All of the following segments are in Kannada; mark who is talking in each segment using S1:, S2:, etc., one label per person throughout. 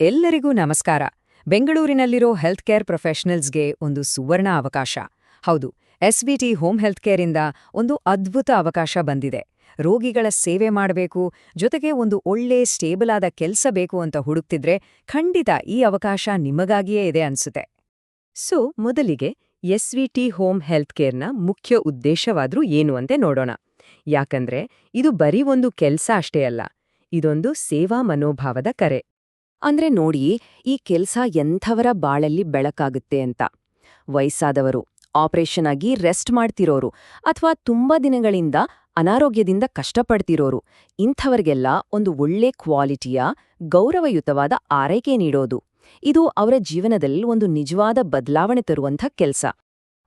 S1: ಎಲ್ಲರಿಗೂ ನಮಸ್ಕಾರ. ಬೆಂಗಳೂರಿನಲ್ಲಿರೋ ಹೆಲ್ತ್ ಕೇರ್ ಪ್ರೊಫೆಷನಲ್ಸ್ಗೆ ಒಂದು ಸುವರ್ಣ ಅವಕಾಶ. ಹೌದು, ಎಸ್ವಿಟಿ ಹೋಮ್ ಹೆಲ್ತ್ ಕೇರಿಂದ ಒಂದು ಅದ್ಭುತ ಅವಕಾಶ ಬಂದಿದೆ. ರೋಗಿಗಳ ಸೇವೆ ಮಾಡಬೇಕು, ಜೊತೆಗೆ ಒಂದು ಒಳ್ಳೆ ಸ್ಟೇಬಲ್ ಆದ ಕೆಲಸ ಬೇಕು ಅಂತ ಹುಡುಕ್ತಿದ್ರೆ ಖಂಡಿತ ಈ ಅವಕಾಶ ನಿಮಗಾಗಿಯೇ ಇದೆ ಅನ್ಸುತ್ತೆ. ಮೊದಲಿಗೆ ಎಸ್ವಿಟಿ ಹೋಮ್ ಹೆಲ್ತ್ ಕೇರ್ನ ಮುಖ್ಯ ಉದ್ದೇಶವಾದ್ರೂ ಏನು ಅಂತ ನೋಡೋಣ. ಯಾಕಂದ್ರೆ ಇದು ಬರೀ ಒಂದು ಕೆಲ್ಸ ಅಷ್ಟೇ ಅಲ್ಲ, ಇದೊಂದು ಸೇವಾ ಮನೋಭಾವದ ಕರೆ. ಅಂದ್ರೆ ನೋಡಿ, ಈ ಕೆಲ್ಸ ಎಂಥವರ ಬಾಳಲ್ಲಿ ಬೆಳಕಾಗುತ್ತೆ ಅಂತ. ವಯಸ್ಸಾದವರು, ಆಪರೇಷನ್ ಆಗಿ ರೆಸ್ಟ್ ಮಾಡ್ತಿರೋರು, ಅಥವಾ ತುಂಬಾ ದಿನಗಳಿಂದ ಅನಾರೋಗ್ಯದಿಂದ ಕಷ್ಟಪಡ್ತಿರೋರು, ಇಂಥವರಿಗೆಲ್ಲ ಒಂದು ಒಳ್ಳೆ ಕ್ವಾಲಿಟಿಯ ಗೌರವಯುತವಾದ ಆರೈಕೆ ನೀಡೋದು, ಇದು ಅವರ ಜೀವನದಲ್ಲಿ ಒಂದು ನಿಜವಾದ ಬದಲಾವಣೆ ತರುವಂಥ ಕೆಲ್ಸ.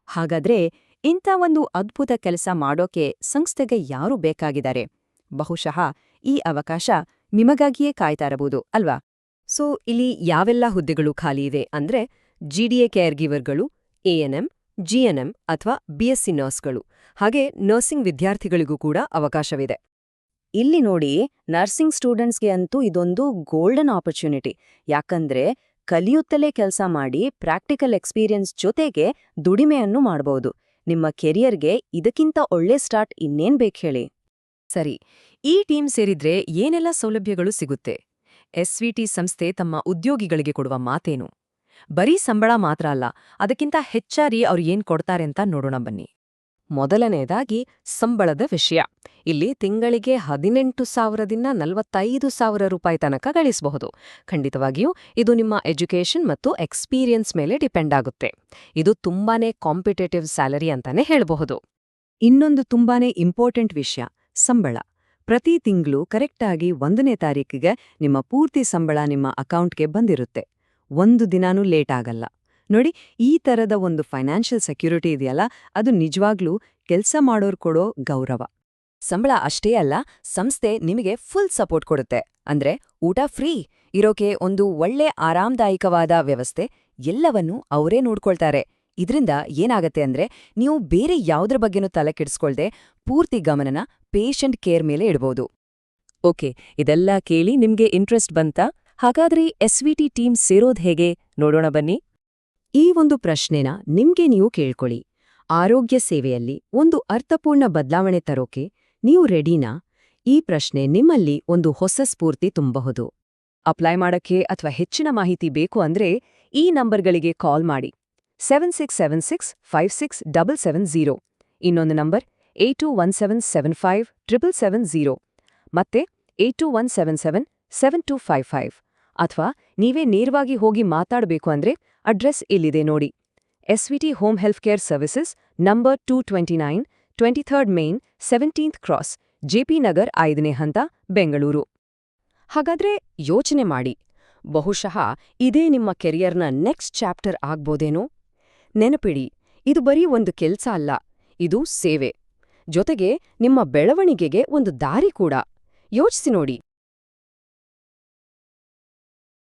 S1: ಹಾಗಾದ್ರೆ ಇಂಥ ಒಂದು ಅದ್ಭುತ ಕೆಲಸ ಮಾಡೋಕೆ ಸಂಸ್ಥೆಗೆ ಯಾರು ಬೇಕಾಗಿದ್ದಾರೆ? ಬಹುಶಃ ಈ ಅವಕಾಶ ನಿಮಗಾಗಿಯೇ ಕಾಯ್ತಾ ಇರಬಹುದು ಅಲ್ವಾ? ಇಲ್ಲಿ ಯಾವೆಲ್ಲ ಹುದ್ದೆಗಳು ಖಾಲಿ ಇವೆ ಅಂದ್ರೆ, ಜಿಡಿಎ ಕೇರ್ ಗಿವರ್ಗಳು, ಎಎನ್ಎಂ, ಜಿಎನ್ಎಂ ಅಥವಾ ಬಿಎಸ್ಸಿ ನರ್ಸ್ಗಳು, ಹಾಗೆ ನರ್ಸಿಂಗ್ ವಿದ್ಯಾರ್ಥಿಗಳಿಗೂ ಕೂಡ ಅವಕಾಶವಿದೆ. ಇಲ್ಲಿ ನೋಡಿ, ನರ್ಸಿಂಗ್ ಸ್ಟೂಡೆಂಟ್ಸ್ಗೆ ಅಂತೂ ಇದೊಂದು ಗೋಲ್ಡನ್ ಆಪರ್ಚುನಿಟಿ. ಯಾಕಂದ್ರೆ ಕಲಿಯುತ್ತಲೇ ಕೆಲಸ ಮಾಡಿ ಪ್ರಾಕ್ಟಿಕಲ್ ಎಕ್ಸ್ಪೀರಿಯನ್ಸ್ ಜೊತೆಗೆ ದುಡಿಮೆಯನ್ನು ಮಾಡಬಹುದು. ನಿಮ್ಮ ಕೆರಿಯರ್ಗೆ ಇದಕ್ಕಿಂತ ಒಳ್ಳೆ ಸ್ಟಾರ್ಟ್ ಇನ್ನೇನ್ ಬೇಕು ಹೇಳಿ? ಸರಿ, ಈ ಟೀಮ್ ಸೇರಿದ್ರೆ ಏನೆಲ್ಲ ಸೌಲಭ್ಯಗಳು ಸಿಗುತ್ತೆ? ಎಸ್ವಿಟಿ ಸಂಸ್ಥೆ ತಮ್ಮ ಉದ್ಯೋಗಿಗಳಿಗೆ ಕೊಡುವ ಮಾತೇನು? ಬರೀ ಸಂಬಳ ಮಾತ್ರ ಅಲ್ಲ, ಅದಕ್ಕಿಂತ ಹೆಚ್ಚಾರಿ ಅವ್ರು ಏನ್ ಕೊಡ್ತಾರೆ ಅಂತ ನೋಡೋಣ ಬನ್ನಿ. ಮೊದಲನೇದಾಗಿ ಸಂಬಳದ ವಿಷಯ. ಇಲ್ಲಿ ತಿಂಗಳಿಗೆ 18,000ದಿಂದ 45,000 ರೂಪಾಯಿ ತನಕ ಗಳಿಸಬಹುದು. ಖಂಡಿತವಾಗಿಯೂ ಇದು ನಿಮ್ಮ ಎಜುಕೇಷನ್ ಮತ್ತು ಎಕ್ಸ್ಪೀರಿಯನ್ಸ್ ಮೇಲೆ ಡಿಪೆಂಡ್ ಆಗುತ್ತೆ. ಇದು ತುಂಬಾನೇ ಕಾಂಪಿಟೇಟಿವ್ ಸ್ಯಾಲರಿ ಅಂತಾನೆ ಹೇಳಬಹುದು. ಇನ್ನೊಂದು ತುಂಬಾನೇ ಇಂಪಾರ್ಟೆಂಟ್ ವಿಷಯ, ಸಂಬಳ. ಪ್ರತಿ ತಿಂಗಳು ಕರೆಕ್ಟಾಗಿ 1ನೇ ತಾರೀಕಿಗೆ ನಿಮ್ಮ ಪೂರ್ತಿ ಸಂಬಳ ನಿಮ್ಮ ಅಕೌಂಟ್ಗೆ ಬಂದಿರುತ್ತೆ. ಒಂದು ದಿನಾನೂ ಲೇಟ್ ಆಗಲ್ಲ. ನೋಡಿ, ಈ ತರದ ಒಂದು ಫೈನಾನ್ಷಿಯಲ್ ಸೆಕ್ಯೂರಿಟಿ ಇದೆಯಲ್ಲ, ಅದು ನಿಜವಾಗ್ಲೂ ಕೆಲ್ಸ ಮಾಡೋರ್ ಕೊಡೋ ಗೌರವ. ಸಂಬಳ ಅಷ್ಟೇ ಅಲ್ಲ, ಸಂಸ್ಥೆ ನಿಮಗೆ ಫುಲ್ ಸಪೋರ್ಟ್ ಕೊಡುತ್ತೆ. ಅಂದ್ರೆ ಊಟ ಫ್ರೀ, ಇರೋಕೆ ಒಂದು ಒಳ್ಳೆ ಆರಾಮದಾಯಕವಾದ ವ್ಯವಸ್ಥೆ, ಎಲ್ಲವನ್ನೂ ಅವರೇ ನೋಡ್ಕೊಳ್ತಾರೆ. ಇದ್ರಿಂದ ಏನಾಗತ್ತೆ ಅಂದ್ರೆ, ನೀವು ಬೇರೆ ಯಾವುದ್ರ ಬಗ್ಗೆನೂ ತಲೆ ಕೆಡಿಸ್ಕೊಳ್ದೆ ಪೂರ್ತಿ ಗಮನನ ಪೇಷಂಟ್ ಕೇರ್ ಮೇಲೆ ಇಡ್ಬೋದು. ಓಕೆ, ಇದೆಲ್ಲ ಕೇಳಿ ನಿಮ್ಗೆ ಇಂಟ್ರೆಸ್ಟ್ ಬಂತಾ? ಹಾಗಾದ್ರೆ ಎಸ್ವಿಟಿ ಟೀಮ್ ಸೇರೋದ್ ಹೇಗೆ ನೋಡೋಣ ಬನ್ನಿ. ಈ ಒಂದು ಪ್ರಶ್ನೆನ ನಿಮ್ಗೆ ನೀವು ಕೇಳ್ಕೊಳ್ಳಿ. ಆರೋಗ್ಯ ಸೇವೆಯಲ್ಲಿ ಒಂದು ಅರ್ಥಪೂರ್ಣ ಬದಲಾವಣೆ ತರೋಕೆ ನೀವು ರೆಡಿನಾ? ಈ ಪ್ರಶ್ನೆ ನಿಮ್ಮಲ್ಲಿ ಒಂದು ಹೊಸ ಸ್ಫೂರ್ತಿ ತುಂಬಬಹುದು. ಅಪ್ಲೈ ಮಾಡಕ್ಕೆ ಅಥವಾ ಹೆಚ್ಚಿನ ಮಾಹಿತಿ ಬೇಕು ಅಂದ್ರೆ ಈ ನಂಬರ್ಗಳಿಗೆ ಕಾಲ್ ಮಾಡಿ. 7676567770. ಇನ್ನೊಂದು ನಂಬರ್ 8217757770 ಮತ್ತೆ 8217777255. ಅಥವಾ ನೀವೇ ನೇರವಾಗಿ ಹೋಗಿ ಮಾತಾಡಬೇಕು ಅಂದ್ರೆ ಅಡ್ರೆಸ್ ಇಲ್ಲಿದೆ ನೋಡಿ. SVT home health care services, number 229, 23rd main, 17th cross, JP Nagar 5ನೇ ಹಂತ, ಬೆಂಗಳೂರು. ಹಾಗಾದ್ರೆ ಯೋಚನೆ ಮಾಡಿ, ಬಹುಶಃ ಇದೇ ನಿಮ್ಮ ಕೆರಿಯರ್ನ ನೆಕ್ಸ್ಟ್ ಚಾಪ್ಟರ್ ಆಗ್ಬೋದೇನೋ? ನೆನಪಿಡಿ, ಇದು ಬರೀ ಒಂದು ಕೆಲ್ಸ ಅಲ್ಲ, ಇದು ಸೇವೆ. ಜೊತೆಗೆ ನಿಮ್ಮ ಬೆಳವಣಿಗೆಗೆ ಒಂದು ದಾರಿ ಕೂಡ. ಯೋಚಿಸಿ ನೋಡಿ.